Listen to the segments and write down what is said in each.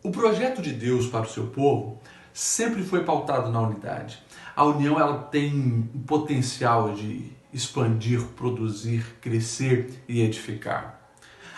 O projeto de Deus para o seu povo sempre foi pautado na unidade. A união ela tem o potencial de expandir, produzir, crescer e edificar.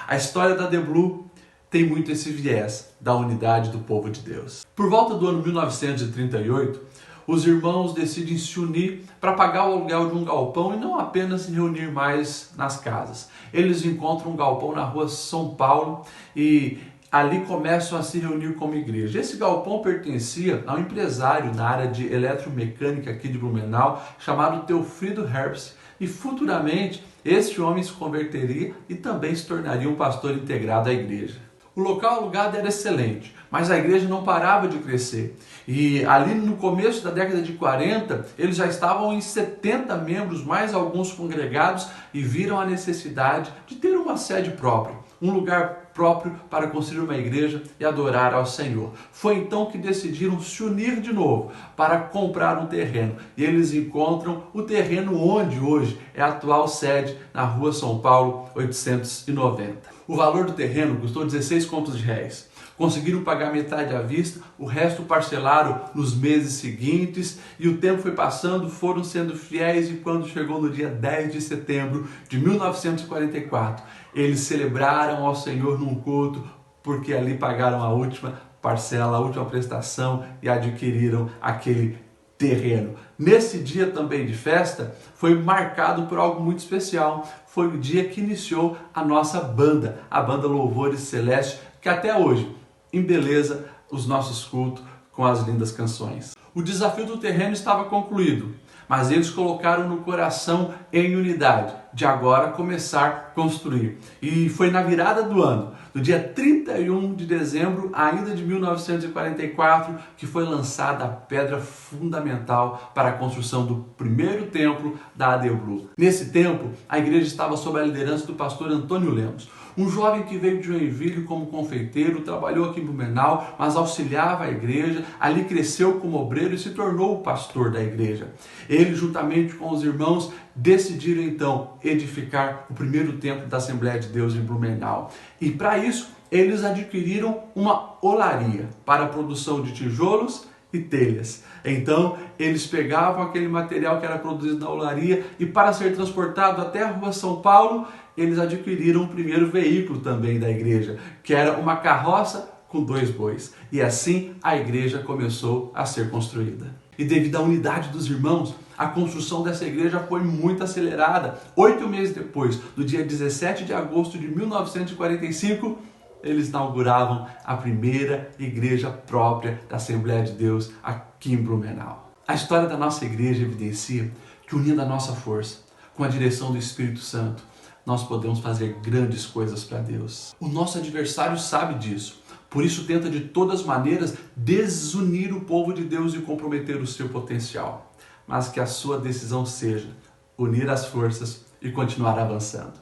A história da The Blue tem muito esse viés da unidade do povo de Deus. Por volta do ano 1938, os irmãos decidem se unir para pagar o aluguel de um galpão e não apenas se reunir mais nas casas. Eles encontram um galpão na rua São Paulo e ali começam a se reunir como igreja. Esse galpão pertencia a um empresário na área de eletromecânica aqui de Blumenau, chamado Teofrido Herbst, e futuramente este homem se converteria e também se tornaria um pastor integrado à igreja. O local alugado era excelente, mas a igreja não parava de crescer. E ali no começo da década de 40, eles já estavam em 70 membros, mais alguns congregados, e viram a necessidade de ter uma sede própria, um lugar próprio para construir uma igreja e adorar ao Senhor. Foi então que decidiram se unir de novo para comprar um terreno. E eles encontram o terreno onde hoje é a atual sede, na rua São Paulo 890. O valor do terreno custou 16 contos de réis. Conseguiram pagar metade à vista, o resto parcelaram nos meses seguintes e o tempo foi passando, foram sendo fiéis e quando chegou no dia 10 de setembro de 1944, eles celebraram ao Senhor num culto porque ali pagaram a última parcela, a última prestação e adquiriram aquele terreno. Nesse dia também de festa, foi marcado por algo muito especial. Foi o dia que iniciou a nossa banda, a banda Louvores Celeste, que até hoje embeleza os nossos cultos com as lindas canções. O desafio do terreno estava concluído, mas eles colocaram no coração em unidade de agora começar a construir. E foi na virada do ano, no dia 31 de dezembro, ainda de 1944, que foi lançada a pedra fundamental para a construção do primeiro templo da The Blue. Nesse templo, a igreja estava sob a liderança do pastor Antônio Lemos, um jovem que veio de Joinville como confeiteiro, trabalhou aqui em Blumenau, mas auxiliava a igreja, ali cresceu como obreiro e se tornou o pastor da igreja. Ele, juntamente com os irmãos, decidiram então edificar o primeiro templo da Assembleia de Deus em Blumenau. E para isso, eles adquiriram uma olaria para a produção de tijolos e telhas. Então, eles pegavam aquele material que era produzido na olaria e para ser transportado até a rua São Paulo, eles adquiriram o primeiro veículo também da igreja, que era uma carroça com 2 bois. E assim a igreja começou a ser construída. E devido à unidade dos irmãos, a construção dessa igreja foi muito acelerada. 8 meses depois, no dia 17 de agosto de 1945, eles inauguravam a primeira igreja própria da Assembleia de Deus aqui em Blumenau. A história da nossa igreja evidencia que, unindo a nossa força com a direção do Espírito Santo, nós podemos fazer grandes coisas para Deus. O nosso adversário sabe disso, por isso tenta de todas as maneiras desunir o povo de Deus e comprometer o seu potencial. Mas que a sua decisão seja unir as forças e continuar avançando.